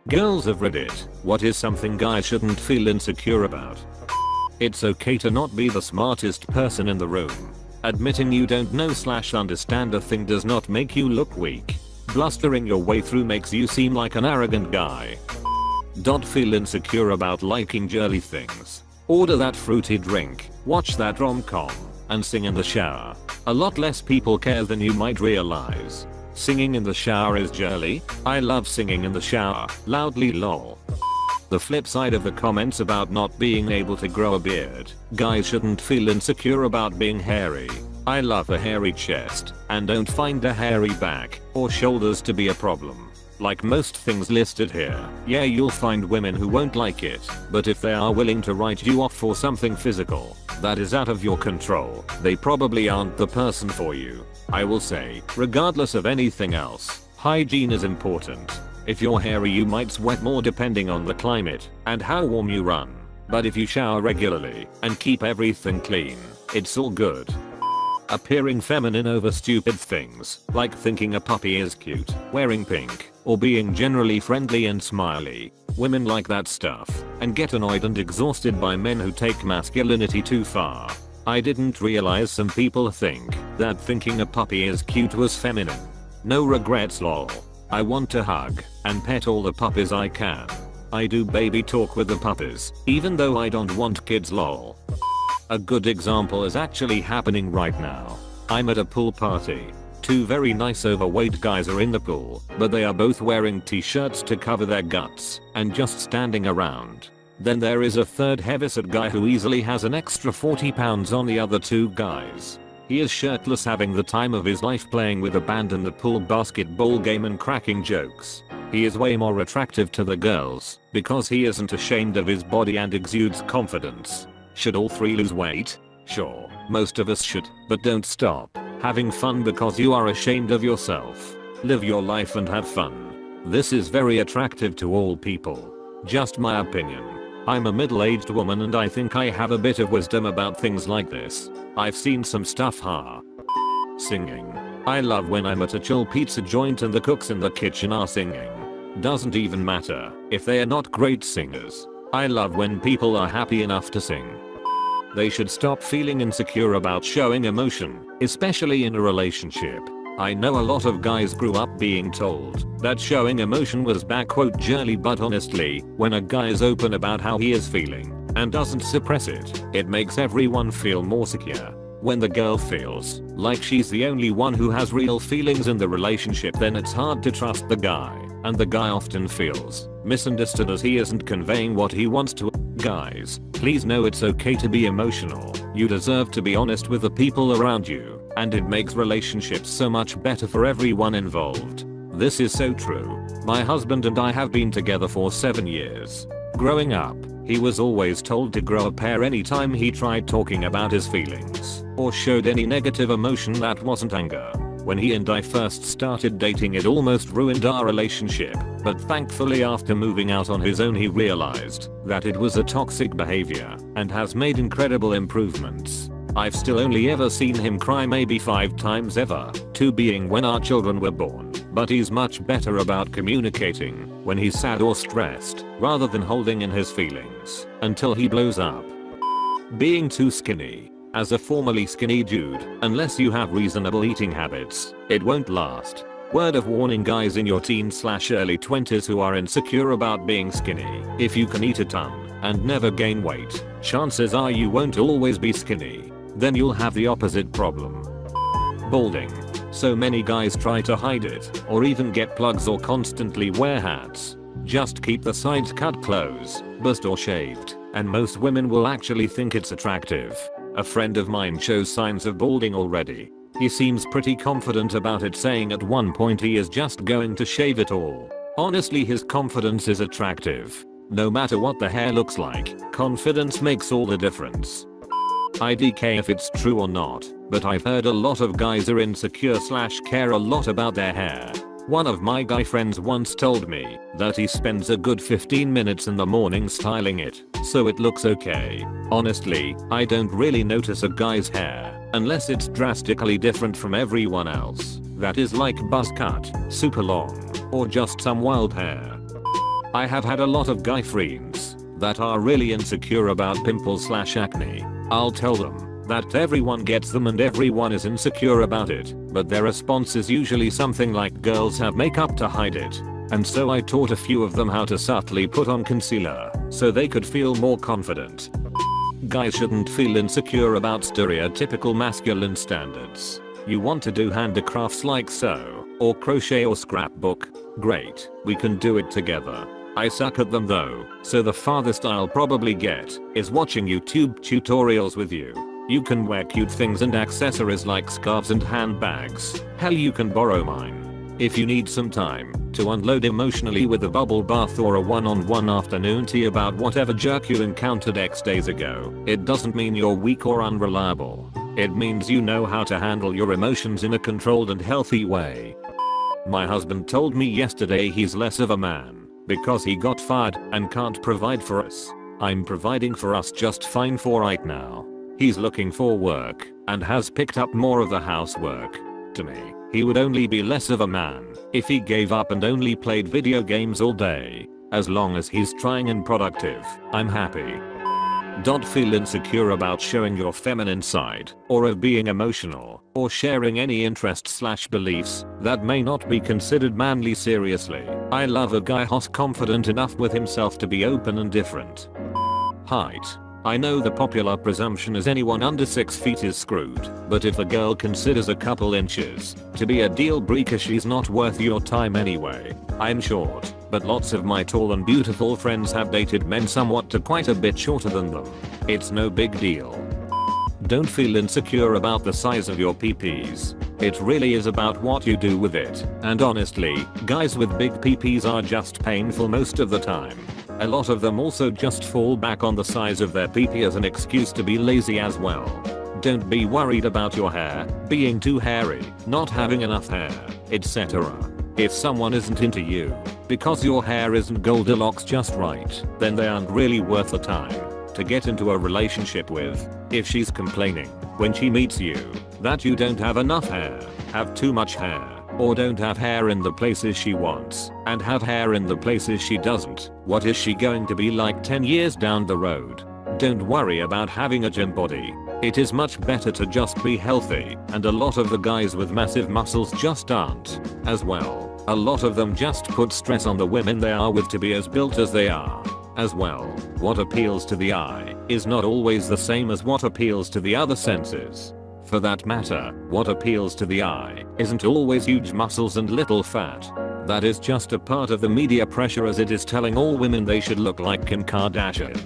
Girls of Reddit, what is something guys shouldn't feel insecure about? It's okay to not be the smartest person in the room. Admitting you don't know / understand a thing does not make you look weak. Blustering your way through makes you seem like an arrogant guy. Don't feel insecure about liking girly things. Order that fruity drink, watch that rom-com, and sing in the shower. A lot less people care than you might realize. Singing in the shower is girly? I love singing in the shower, loudly lol. The flip side of the comments about not being able to grow a beard, guys shouldn't feel insecure about being hairy. I love a hairy chest, and don't find a hairy back or shoulders to be a problem. Like most things listed here, yeah, you'll find women who won't like it, but if they are willing to write you off for something physical that is out of your control, they probably aren't the person for you. I will say, regardless of anything else, hygiene is important. If you're hairy you might sweat more depending on the climate and how warm you run. But if you shower regularly and keep everything clean, it's all good. Appearing feminine over stupid things, like thinking a puppy is cute, wearing pink, or being generally friendly and smiley. Women like that stuff, and get annoyed and exhausted by men who take masculinity too far. I didn't realize some people think that thinking a puppy is cute was feminine. No regrets lol. I want to hug and pet all the puppies I can. I do baby talk with the puppies, even though I don't want kids lol. A good example is actually happening right now. I'm at a pool party. Two very nice overweight guys are in the pool, but they are both wearing t-shirts to cover their guts and just standing around. Then there is a third heavyset guy who easily has an extra 40 pounds on the other two guys. He is shirtless having the time of his life playing with a band in the pool basketball game and cracking jokes. He is way more attractive to the girls because he isn't ashamed of his body and exudes confidence. Should all three lose weight? Sure, most of us should, but don't stop having fun because you are ashamed of yourself. Live your life and have fun. This is very attractive to all people. Just my opinion. I'm a middle-aged woman and I think I have a bit of wisdom about things like this. I've seen some stuff Singing. I love when I'm at a chill pizza joint and the cooks in the kitchen are singing. Doesn't even matter if they are not great singers. I love when people are happy enough to sing. They should stop feeling insecure about showing emotion, especially in a relationship. I know a lot of guys grew up being told that showing emotion was "girly," but honestly, when a guy is open about how he is feeling and doesn't suppress it, it makes everyone feel more secure. When the girl feels like she's the only one who has real feelings in the relationship, then it's hard to trust the guy, and the guy often feels misunderstood as he isn't conveying what he wants to. Guys, please know it's okay to be emotional. You deserve to be honest with the people around you, and it makes relationships so much better for everyone involved. This is so true. My husband and I have been together for 7 years. Growing up, he was always told to grow a pair anytime he tried talking about his feelings or showed any negative emotion that wasn't anger. When he and I first started dating, it almost ruined our relationship, but thankfully after moving out on his own he realized that it was a toxic behavior and has made incredible improvements. I've still only ever seen him cry maybe 5 times ever, 2 being when our children were born, but he's much better about communicating when he's sad or stressed rather than holding in his feelings until he blows up. Being too skinny. As a formerly skinny dude, unless you have reasonable eating habits, it won't last. Word of warning guys in your teen/early 20s who are insecure about being skinny. If you can eat a ton and never gain weight, chances are you won't always be skinny. Then you'll have the opposite problem. Balding. So many guys try to hide it, or even get plugs or constantly wear hats. Just keep the sides cut close, buzzed or shaved, and most women will actually think it's attractive. A friend of mine shows signs of balding already. He seems pretty confident about it, saying at one point he is just going to shave it all. Honestly, his confidence is attractive. No matter what the hair looks like, confidence makes all the difference. IDK if it's true or not, but I've heard a lot of guys are insecure/care a lot about their hair. One of my guy friends once told me that he spends a good 15 minutes in the morning styling it, so it looks okay. Honestly, I don't really notice a guy's hair, unless it's drastically different from everyone else. That is like buzz cut, super long, or just some wild hair. I have had a lot of guy friends that are really insecure about pimples/acne. I'll tell them that everyone gets them and everyone is insecure about it, but their response is usually something like girls have makeup to hide it. And so I taught a few of them how to subtly put on concealer so they could feel more confident. Guys shouldn't feel insecure about stereotypical masculine standards. You want to do handicrafts like sew, or crochet or scrapbook? Great, we can do it together. I suck at them though, so the farthest I'll probably get is watching YouTube tutorials with you. You can wear cute things and accessories like scarves and handbags. Hell, you can borrow mine. If you need some time to unload emotionally with a bubble bath or a one-on-one afternoon tea about whatever jerk you encountered X days ago, it doesn't mean you're weak or unreliable. It means you know how to handle your emotions in a controlled and healthy way. My husband told me yesterday he's less of a man because he got fired and can't provide for us. I'm providing for us just fine for right now. He's looking for work and has picked up more of the housework. To me, he would only be less of a man if he gave up and only played video games all day. As long as he's trying and productive, I'm happy. Don't feel insecure about showing your feminine side, or of being emotional, or sharing any interests/beliefs that may not be considered manly. Seriously, I love a guy who's confident enough with himself to be open and different. Height. I know the popular presumption is anyone under 6 feet is screwed, but if a girl considers a couple inches to be a deal breaker, she's not worth your time anyway. I'm short, but lots of my tall and beautiful friends have dated men somewhat to quite a bit shorter than them. It's no big deal. Don't feel insecure about the size of your PPs. It really is about what you do with it, and honestly, guys with big PPs are just painful most of the time. A lot of them also just fall back on the size of their PP as an excuse to be lazy as well. Don't be worried about your hair being too hairy, not having enough hair, etc. If someone isn't into you because your hair isn't Goldilocks just right, then they aren't really worth the time to get into a relationship with. If she's complaining when she meets you that you don't have enough hair, have too much hair, or don't have hair in the places she wants, and have hair in the places she doesn't, what is she going to be like 10 years down the road? Don't worry about having a gym body. It is much better to just be healthy, and a lot of the guys with massive muscles just aren't. As well, a lot of them just put stress on the women they are with to be as built as they are. As well, what appeals to the eye is not always the same as what appeals to the other senses. For that matter, what appeals to the eye isn't always huge muscles and little fat. That is just a part of the media pressure, as it is telling all women they should look like Kim Kardashian.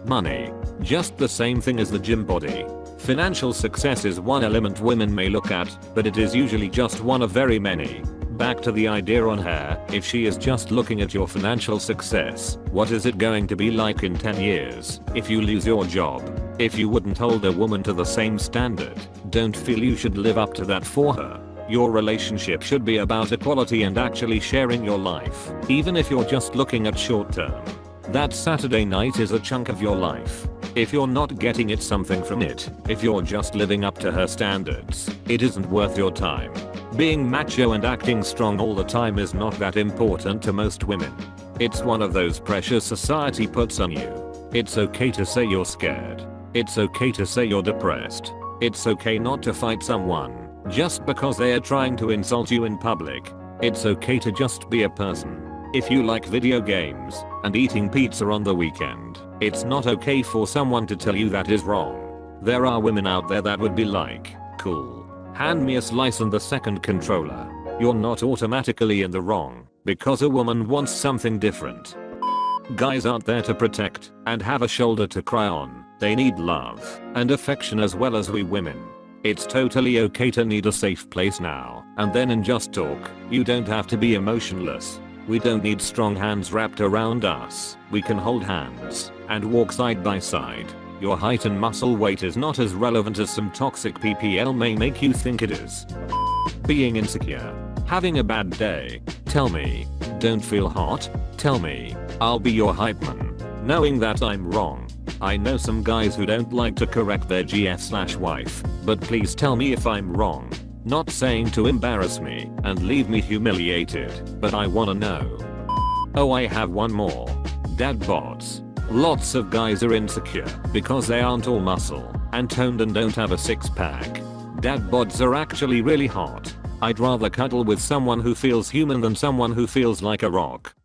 Money. Just the same thing as the gym body. Financial success is one element women may look at, but it is usually just one of very many. Back to the idea on hair, if she is just looking at your financial success, what is it going to be like in 10 years if you lose your job? If you wouldn't hold a woman to the same standard, don't feel you should live up to that for her. Your relationship should be about equality and actually sharing your life, even if you're just looking at short term. That Saturday night is a chunk of your life. If you're not getting something from it, if you're just living up to her standards, it isn't worth your time. Being macho and acting strong all the time is not that important to most women. It's one of those pressures society puts on you. It's okay to say you're scared. It's okay to say you're depressed. It's okay not to fight someone just because they are trying to insult you in public. It's okay to just be a person. If you like video games and eating pizza on the weekend, it's not okay for someone to tell you that is wrong. There are women out there that would be like, cool. Hand me a slice and the second controller. You're not automatically in the wrong because a woman wants something different. Guys aren't there to protect and have a shoulder to cry on. They need love and affection as well as we women. It's totally okay to need a safe place now and then and just talk. You don't have to be emotionless. We don't need strong hands wrapped around us. We can hold hands and walk side by side. Your height and muscle weight is not as relevant as some toxic PPL may make you think it is. Being insecure. Having a bad day. Tell me. Don't feel hot? Tell me. I'll be your hype man. Knowing that I'm wrong. I know some guys who don't like to correct their GF/wife, but please tell me if I'm wrong. Not saying to embarrass me and leave me humiliated, but I wanna know. Oh, I have one more. Dad bods. Lots of guys are insecure because they aren't all muscle and toned and don't have a six pack. Dad bods are actually really hot. I'd rather cuddle with someone who feels human than someone who feels like a rock.